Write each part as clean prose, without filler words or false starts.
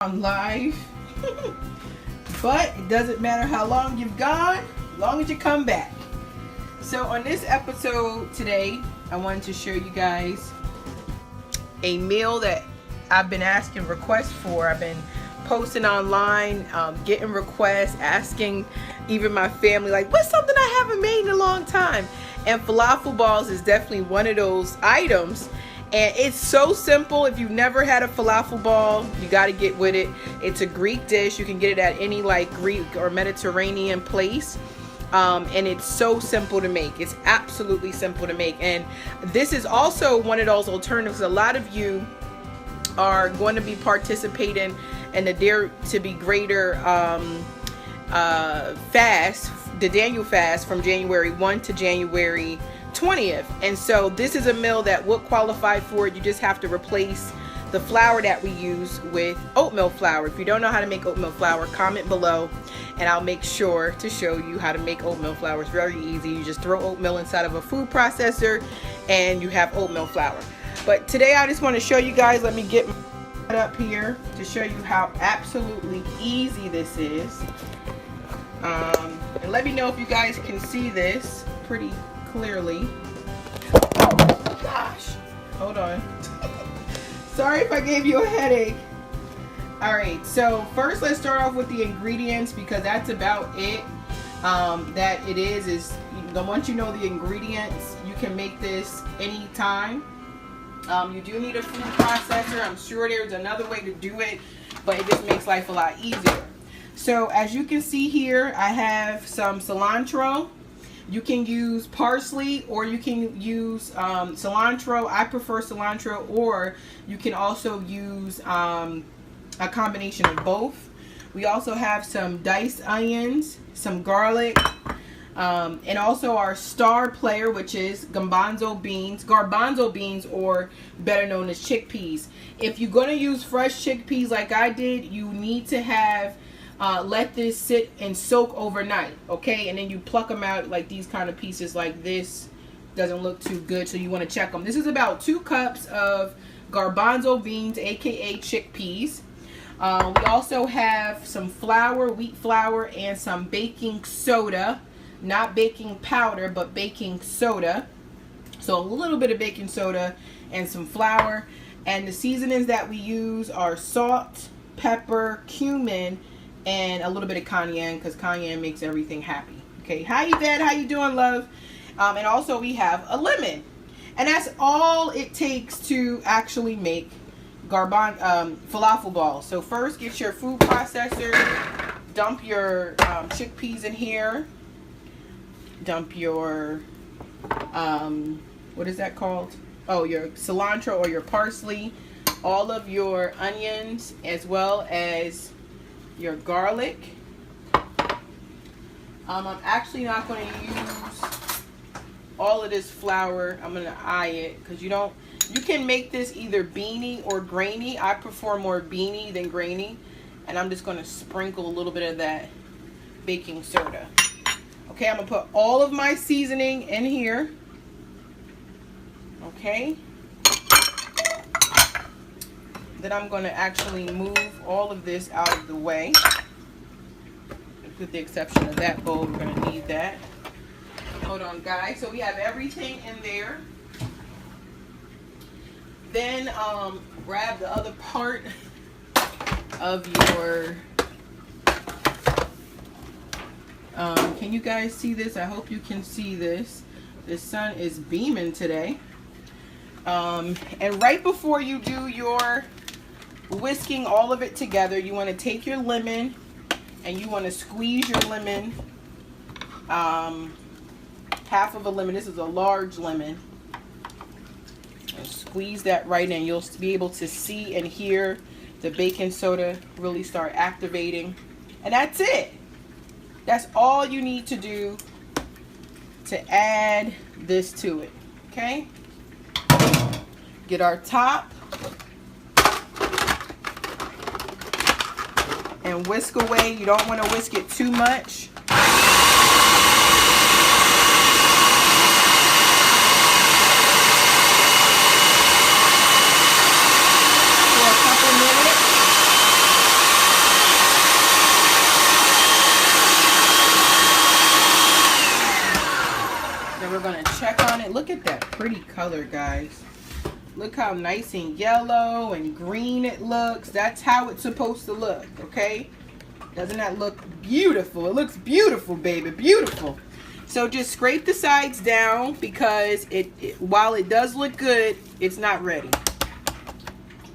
I'm live. But it doesn't matter how long you've gone, as long as you come back. So on this episode today, I wanted to show you guys a meal that I've been asking requests for. I've been posting online, getting requests, asking even my family, like, what's something I haven't made in a long time? And falafel balls is definitely one of those items. And it's so simple. If you've never had a falafel ball, you got to get with it. It's a Greek dish. You can get it at any like Greek or Mediterranean place. And it's so simple to make. It's absolutely simple to make. And this is also one of those alternatives. A lot of you are going to be participating in the Dare to Be Greater fast, the Daniel fast from January 1 to January 20th. And so this is a meal that would qualify for it. You just have to replace the flour that we use with oatmeal flour. If you don't know how to make oatmeal flour, comment below and I'll make sure to show you how to make oatmeal flour. It's very easy. You just throw oatmeal inside of a food processor and you have oatmeal flour. But today I just want to show you guys, let me get my up here to show you how absolutely easy this is. And let me know if you guys can see this pretty clearly. Oh gosh, hold on. Sorry if I gave you a headache. Alright, so first let's start off with the ingredients, because that's about it. That it is once you know the ingredients, you can make this anytime. You do need a food processor. I'm sure there's another way to do it, but it just makes life a lot easier. So as you can see here, I have some cilantro. You can use parsley or you can use cilantro. I prefer cilantro, or you can also use a combination of both. We also have some diced onions, some garlic, and also our star player, which is garbanzo beans, or better known as chickpeas. If you're going to use fresh chickpeas like I did, you need to have let this sit and soak overnight, okay? And then you pluck them out like these kind of pieces like this. Doesn't look too good, so you want to check them. This is about 2 cups of garbanzo beans, aka chickpeas. We also have some flour, wheat flour, and some baking soda. Not baking powder, but baking soda. So a little bit of baking soda and some flour. And the seasonings that we use are salt, pepper, cumin, and a little bit of cayenne, because cayenne makes everything happy. Okay, hi Yvette, how you doing, love? And also we have a lemon. And that's all it takes to actually make falafel balls. So first, get your food processor, dump your chickpeas in here, dump your what is that called? Oh, your cilantro or your parsley, all of your onions, as well as your garlic. I'm actually not going to use all of this flour. I'm going to eye it, because you can make this either beany or grainy. I prefer more beany than grainy. And I'm just going to sprinkle a little bit of that baking soda. Okay, I'm going to put all of my seasoning in here. Okay. Then I'm going to actually move all of this out of the way. With the exception of that bowl, we're going to need that. Hold on, guys. So we have everything in there. Then grab the other part of your... can you guys see this? I hope you can see this. The sun is beaming today. And right before you do your whisking all of it together, you want to take your lemon and you want to squeeze your lemon, half of a lemon. This is a large lemon. And squeeze that right in. You'll be able to see and hear the baking soda really start activating. And that's it. That's all you need to do to add this to it. Okay? Get our top and whisk away. You don't want to whisk it too much. For a couple minutes. pretty color, guys. Look how nice and yellow and green it looks. That's how it's supposed to look, okay? Doesn't that look beautiful? It looks beautiful, baby, beautiful. So just scrape the sides down because while it does look good, it's not ready.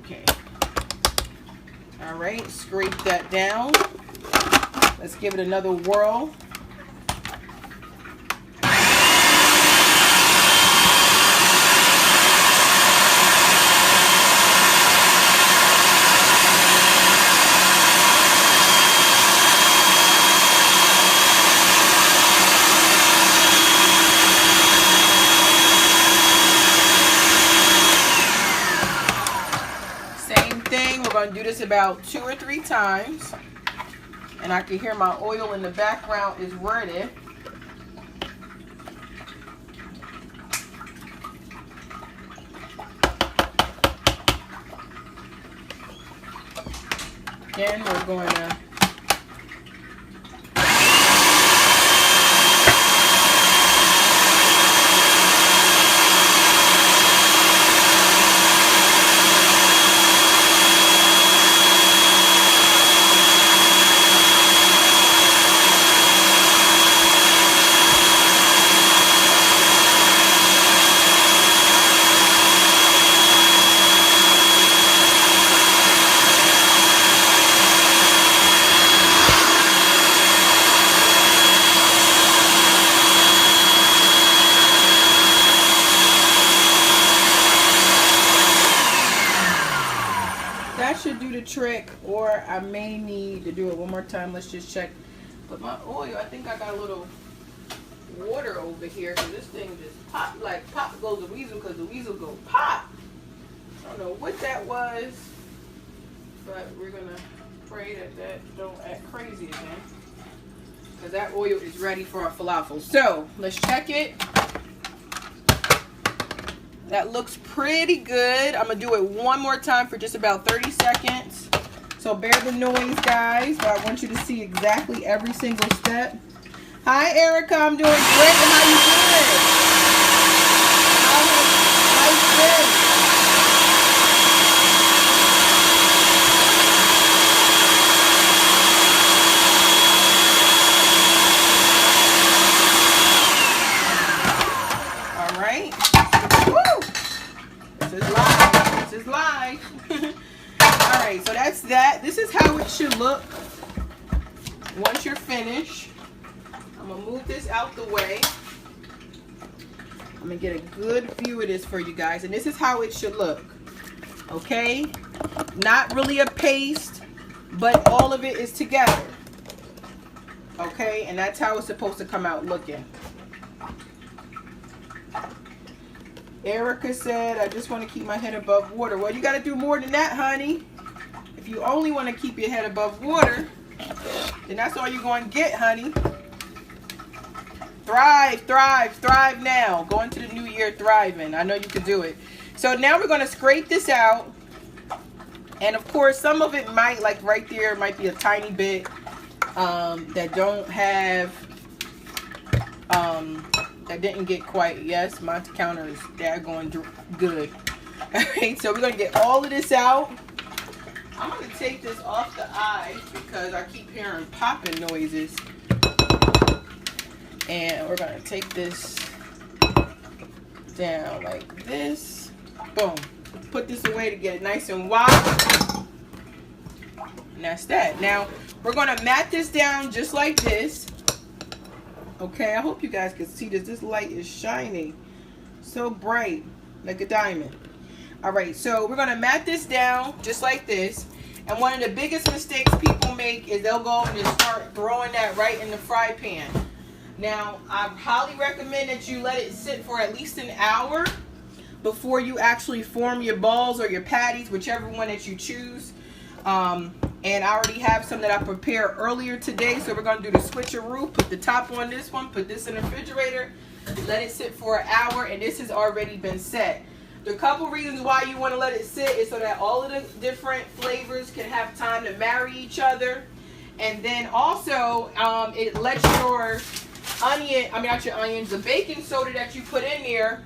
Okay. All right, scrape that down. Let's give it another whirl. We're going to do this about 2 or 3 times. And I can hear my oil in the background is running. Again, we're going to should do the trick, or I may need to do it one more time. Let's just check. But my oil, I think I got a little water over here because this thing just popped like pop goes the weasel because the weasel go pop. I don't know what that was, but we're gonna pray that that don't act crazy again because that oil is ready for our falafel. So let's check it. That looks pretty good. I'm going to do it one more time for just about 30 seconds. So bear the noise, guys, but I want you to see exactly every single step. Hi, Erica. I'm doing great. How you doing? How's this? Alright, so that's that. This is how it should look once you're finished. I'm going to move this out the way. I'm going to get a good view of this for you guys. And this is how it should look. Okay? Not really a paste, but all of it is together. Okay? And that's how it's supposed to come out looking. Erica said, I just want to keep my head above water. Well, you got to do more than that, honey. If you only want to keep your head above water, then that's all you're going to get, honey. Thrive, thrive, thrive now. Go into the new year thriving. I know you can do it. So now we're going to scrape this out. And of course, some of it might, like right there, might be a tiny bit that don't have... that didn't get quite, yes, my counter is daggone good. Alright, so we're going to get all of this out. I'm going to take this off the eye because I keep hearing popping noises. And we're going to take this down like this. Boom. Put this away to get it nice and wide. And that's that. Now, we're going to mat this down just like this. Okay, I hope you guys can see this. This light is shining so bright, like a diamond. All right, so we're gonna mat this down just like this. And one of the biggest mistakes people make is they'll go and just start throwing that right in the fry pan. Now, I highly recommend that you let it sit for at least an hour before you actually form your balls or your patties, whichever one that you choose. And I already have some that I prepared earlier today. So we're going to do the switcheroo. Put the top on this one. Put this in the refrigerator. Let it sit for an hour. And this has already been set. The couple reasons why you want to let it sit is so that all of the different flavors can have time to marry each other. And then also, it lets your onion, not your onions, the baking soda that you put in there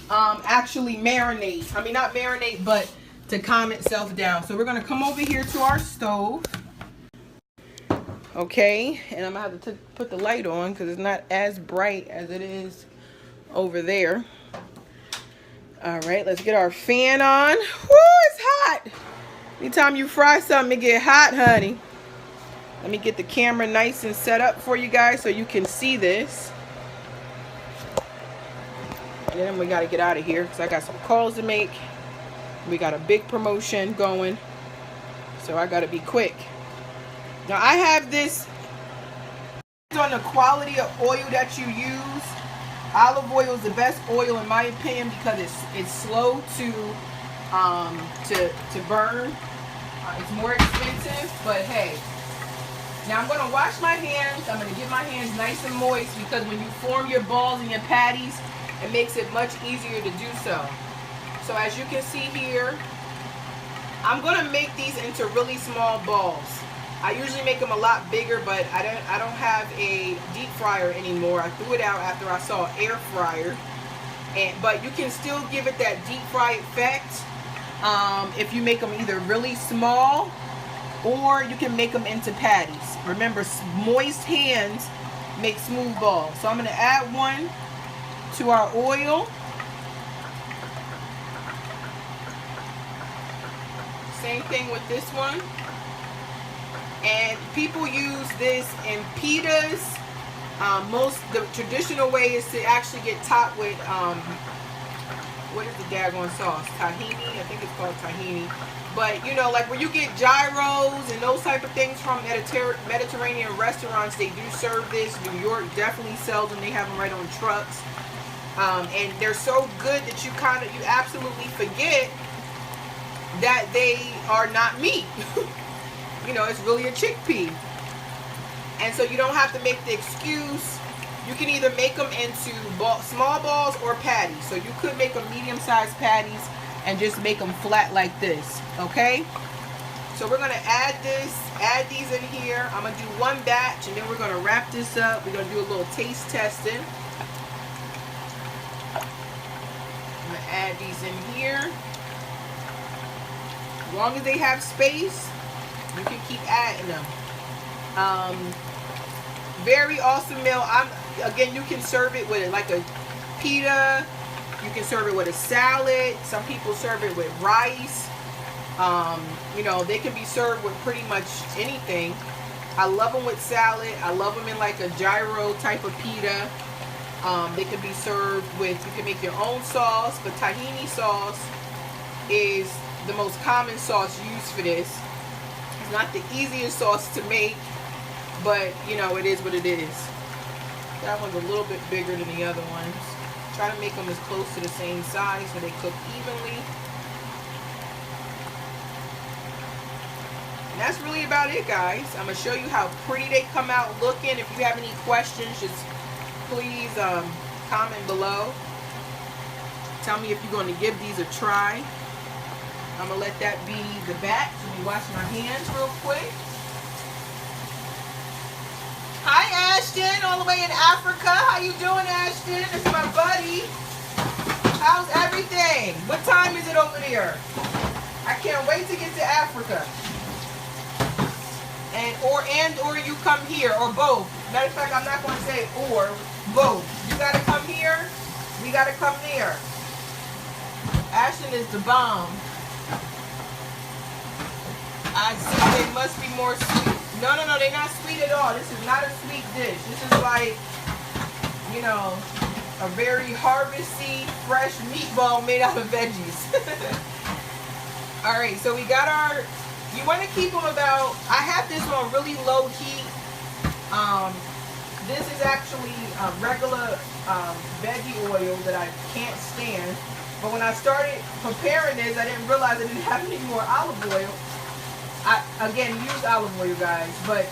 actually marinate. I mean, not marinate, but to calm itself down. So we're gonna come over here to our stove. Okay, and I'm gonna have to put the light on because it's not as bright as it is over there. All right, let's get our fan on. Woo, it's hot. Anytime you fry something, it get hot, honey. Let me get the camera nice and set up for you guys so you can see this. And then we got to get out of here because I got some calls to make. We got a big promotion going, so I got to be quick. Now I have this on the quality of oil that you use. Olive oil is the best oil in my opinion because it's slow to burn. It's more expensive, but hey. Now I'm going to wash my hands. I'm going to get my hands nice and moist because when you form your balls and your patties, it makes it much easier to do so. So as you can see here, I'm going to make these into really small balls. I usually make them a lot bigger, but I don't have a deep fryer anymore. I threw it out after I saw an air fryer. But you can still give it that deep fry effect if you make them either really small or you can make them into patties. Remember, moist hands make smooth balls. So I'm going to add one to our oil. Same thing with this one. And people use this in pitas. The traditional way is to actually get topped with what is the daggone sauce? Tahini, I think it's called tahini. But you know, like when you get gyros and those type of things from Mediterranean restaurants, they do serve this. New York definitely sells them. They have them right on trucks, and they're so good that you absolutely forget that they are not meat. You know, it's really a chickpea. And so you don't have to make the excuse. You can either make them into small balls or patties. So you could make them medium-sized patties and just make them flat like this, okay? So we're gonna add these in here. I'm gonna do one batch and then we're gonna wrap this up. We're gonna do a little taste testing. I'm gonna add these in here. As long as they have space, you can keep adding them. Very awesome meal. Again, you can serve it with like a pita. You can serve it with a salad. Some people serve it with rice. You know, they can be served with pretty much anything. I love them with salad. I love them in like a gyro type of pita. They can be served with, you can make your own sauce, but tahini sauce is the most common sauce used for this. It's not the easiest sauce to make, but you know, it is what it is. That one's a little bit bigger than the other ones. Try to make them as close to the same size so they cook evenly. And that's really about it, guys. I'm going to show you how pretty they come out looking. If you have any questions, just please comment below. Tell me if you're going to give these a try. I'm going to let that be the batch. Let me wash my hands real quick. Hi, Ashton, all the way in Africa. How you doing, Ashton? It's my buddy. How's everything? What time is it over there? I can't wait to get to Africa. Or you come here, or both. Matter of fact, I'm not going to say or, both. You got to come here, we got to come there. Ashton is the bomb. I see they must be more sweet. No, they're not sweet at all. This is not a sweet dish. This is like, you know, a very harvesty, fresh meatball made out of veggies. Alright, so we got our, you want to keep them about, I have this on really low heat. This is actually regular veggie oil that I can't stand. But when I started preparing this, I didn't realize I didn't have any more olive oil. I, again, use olive oil, guys, but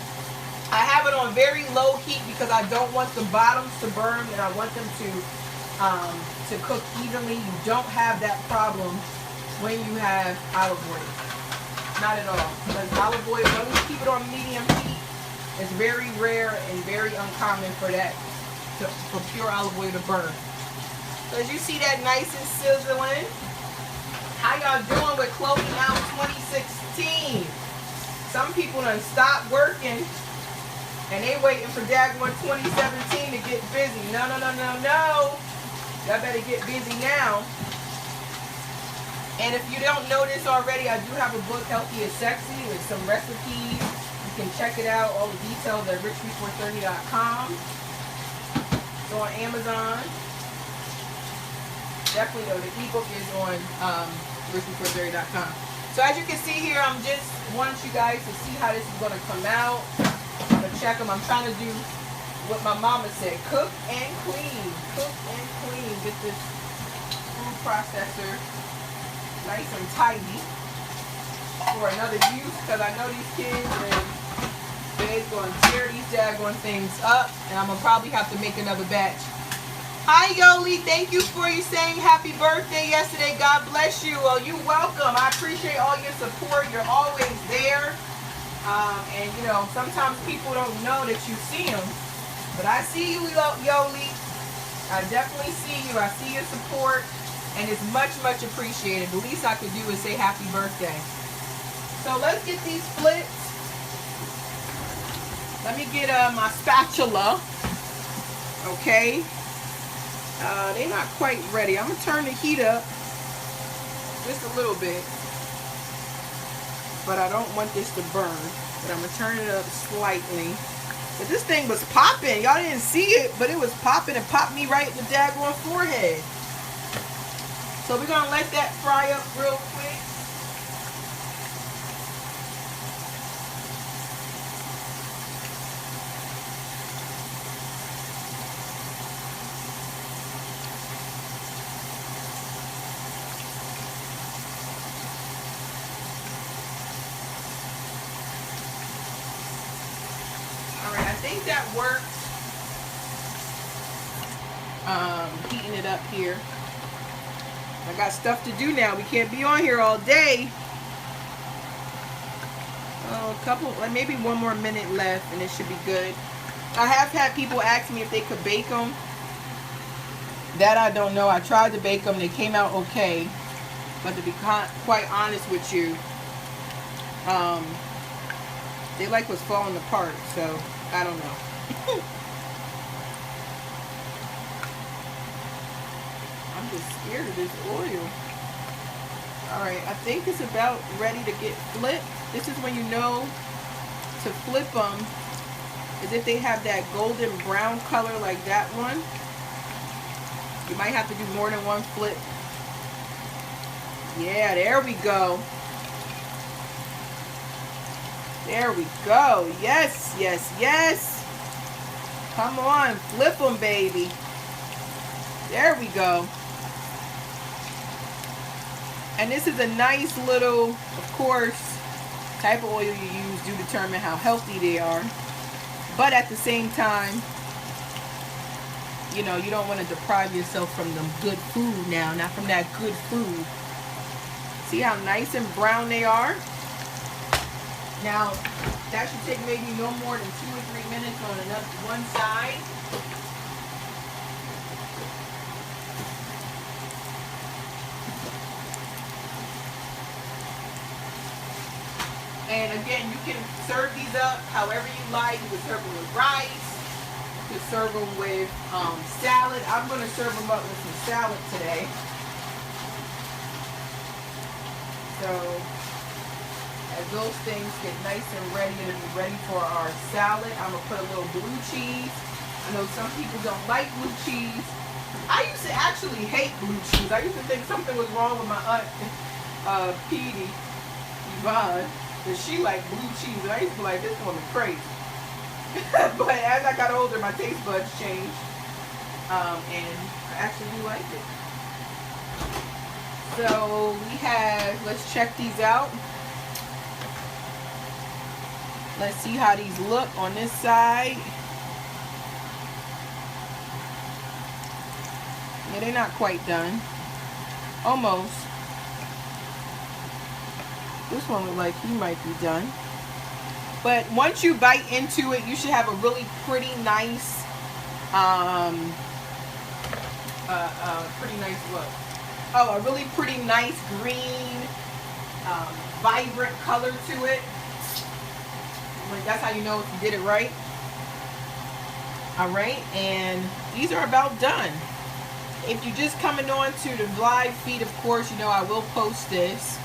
I have it on very low heat because I don't want the bottoms to burn and I want them to cook evenly. You don't have that problem when you have olive oil. Not at all. Because olive oil, when you keep it on medium heat, it's very rare and very uncommon for that, for pure olive oil to burn. So as you see that nice and sizzling. How y'all doing with closing out 2016? Some people done stopped working and they waiting for daggone 2017 to get busy. No. Y'all better get busy now. And if you don't know this already, I do have a book, Healthy is Sexy, with some recipes. You can check it out. All the details at richbefore30.com. It's on Amazon. Definitely though, the ebook is on richbefore30.com. So as you can see here, I'm just want you guys to see how this is going to come out. I'm going to check them. I'm trying to do what my mama said. Cook and clean. Cook and clean. Get this food processor nice and tidy for another use, because I know these kids and they're going to tear these daggone things up, and I'm going to probably have to make another batch. Hi Yoli, thank you for you saying happy birthday yesterday. God bless you. Well, you're welcome. I appreciate all your support. You're always there. And you know, sometimes people don't know that you see them, but I see you, Yoli. I definitely see you. I see your support, and it's much appreciated. The least I could do is say happy birthday. So let's get these splits. Let me get my spatula. Okay. They're not quite ready. I'm going to turn the heat up just a little bit. But I don't want this to burn. But I'm going to turn it up slightly. But this thing was popping. Y'all didn't see it, but it was popping and popped me right in the daggone forehead. So we're going to let that fry up real quick. Alright, I think that works. Heating it up here. I got stuff to do now. We can't be on here all day. Oh, a couple, like maybe one more minute left and it should be good. I have had people ask me if they could bake them. That I don't know. I tried to bake them. They came out okay. But to be quite honest with you, they like was falling apart. So, I don't know. I'm just scared of this oil. Alright, I think it's about ready to get flipped. This is when you know to flip them, is if they have that golden brown color like that one. You might have to do more than one flip. Yeah, there we go. There we go. Yes, yes, yes. Come on, flip them, baby. There we go. And this is a nice little, of course, type of oil you use do determine how healthy they are. But at the same time, you know, you don't want to deprive yourself from the good food now, not from that good food. See how nice and brown they are? Now, that should take maybe no more than 2 or 3 minutes on one side. And again, you can serve these up however you like. You can serve them with rice. You can serve them with salad. I'm going to serve them up with some salad today. So, as those things get nice and ready, it'll be ready for our salad. I'm going to put a little blue cheese. I know some people don't like blue cheese. I used to actually hate blue cheese. I used to think something was wrong with my aunt, Petey, Yvonne. But she liked blue cheese, and I used to be like, this woman crazy. But as I got older, my taste buds changed, and I actually do like it. So we have, let's check these out. Let's see how these look on this side. Yeah, they're not quite done. Almost. This one looks like he might be done. But once you bite into it, you should have a really pretty, nice pretty nice look. Oh, a really pretty nice green, vibrant color to it. That's how you know if you did it right. All right, and these are about done. If you're just coming on to the live feed, of course, you know I will post this.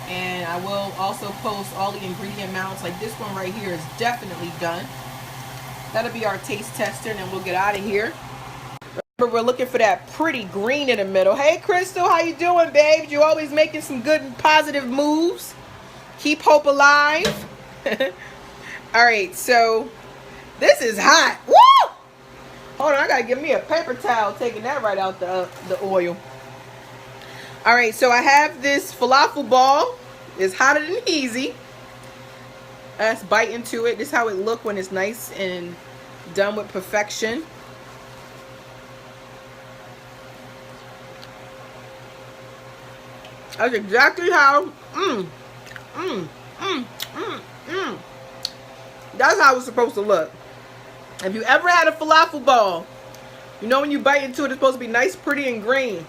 And I will also post all the ingredient amounts. Like this one right here is definitely done. That'll be our taste tester, and then we'll get out of here. Remember, we're looking for that pretty green in the middle. Hey, Crystal, how you doing, babe? You always making some good and positive moves. Keep hope alive. All right, so this is hot. Woo! Hold on, I gotta give me a paper towel, taking that right out the oil. All right, so I have this falafel ball. It's hotter than easy. Let's bite into it. This is how it looks when it's nice and done with perfection. That's exactly how. That's how it's supposed to look. If you ever had a falafel ball, you know when you bite into it, it's supposed to be nice, pretty, and green.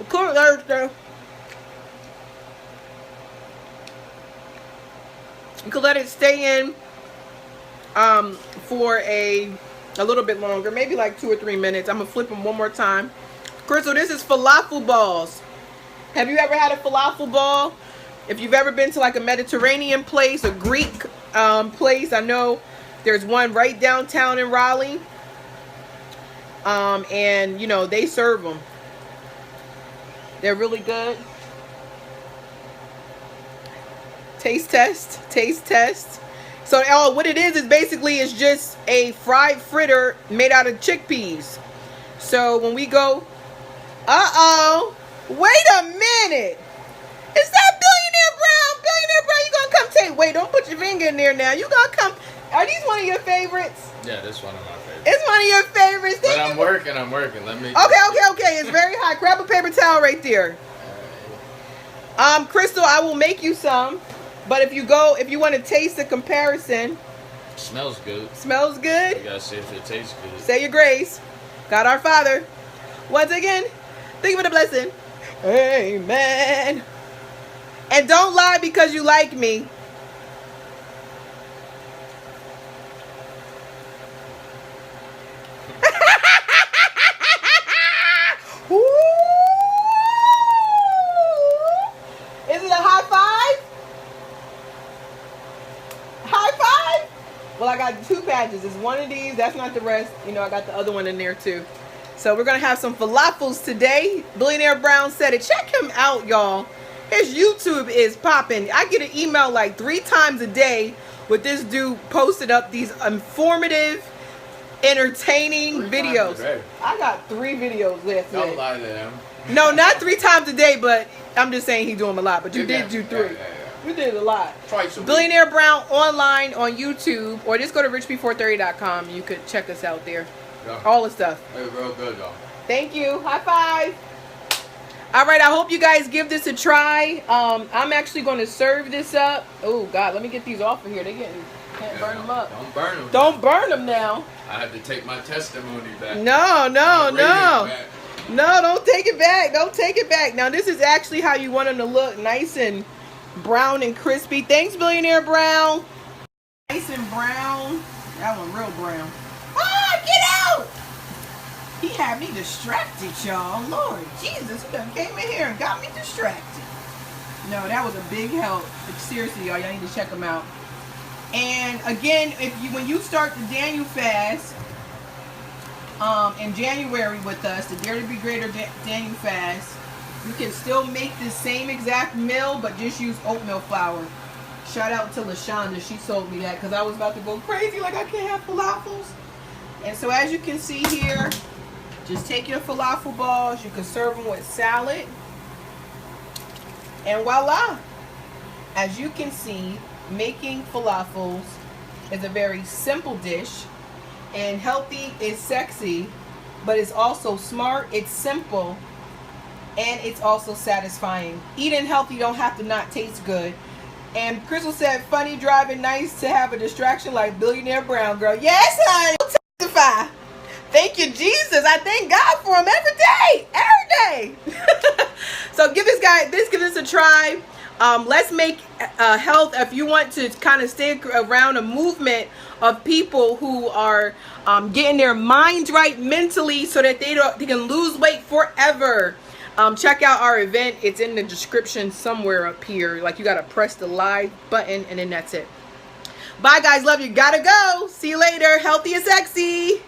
Cool Thursday. You can let it stay in for a little bit longer, maybe like 2 or 3 minutes. I'm gonna flip them one more time. Crystal, this is falafel balls. Have you ever had a falafel ball? If you've ever been to like a Mediterranean place, a Greek place, I know there's one right downtown in Raleigh. And you know they serve them. They're really good. Taste test. Taste test. So what it is basically is just a fried fritter made out of chickpeas. So when we go, wait a minute. Is that Billionaire Brown? Billionaire Brown, you gonna come take? Wait, don't put your finger in there now. You gonna come? Are these one of your favorites? Yeah, this one of my favorites. It's one of your favorites. But I'm working. Let me. Okay. It's very hot. Grab a paper towel right there. Crystal, I will make you some. But if you want to taste the comparison. Smells good. Smells good? You gotta see if it tastes good. Say your grace. God our Father. Once again, thank you for the blessing. Amen. And don't lie because you like me. Is it a high five? High five? Well, I got 2 patches. It's one of these. That's not the rest. You know, I got the other one in there too. So we're going to have some falafels today. Billionaire Brown said it. Check him out, y'all. His YouTube is popping. I get an email like 3 times a day with this dude posted up these informative, entertaining videos. I got 3 videos left. Don't lie to them. No, not 3 times a day, but I'm just saying he do them a lot. But you did do 3. Yeah. You did a lot. Twice a week. Billionaire Brown online on YouTube, or just go to richbefore30.com. You could check us out there. Yeah. All the stuff. It's real good, though. Thank you. High five. All right, I hope you guys give this a try. I'm actually going to serve this up. Oh, God, let me get these off of here. Can't burn them up. Don't burn them. Don't burn them now. I have to take my testimony back. No. No, don't take it back. Don't take it back. Now, this is actually how you want them to look. Nice and brown and crispy. Thanks, Billionaire Brown. Nice and brown. That one real brown. Ah, get out! He had me distracted, y'all. Lord Jesus, he done came in here and got me distracted. No, that was a big help. Seriously, y'all need to check them out. And again, when you start the Daniel fast in January with us, the Dare to Be Greater Daniel fast, you can still make the same exact meal, but just use oatmeal flour. Shout out to LaShonda. She sold me that because I was about to go crazy like I can't have falafels. And so as you can see here, just take your falafel balls. You can serve them with salad. And voila. As you can see, making falafels is a very simple dish. And healthy is sexy, but it's also smart, it's simple, and it's also satisfying. Eating healthy don't have to not taste good. And Crystal said, funny, driving, nice to have a distraction like Billionaire Brown, girl. Yes, honey. Don't testify. Thank you, Jesus. I thank God for him every day. So give this a try. Let's make health, if you want to kind of stay around a movement of people who are getting their minds right mentally so that they can lose weight forever. Check out our event. It's in the description somewhere up here. Like, you got to press the live button and then that's it. Bye guys, love you. Gotta go. See you later. Healthy and sexy.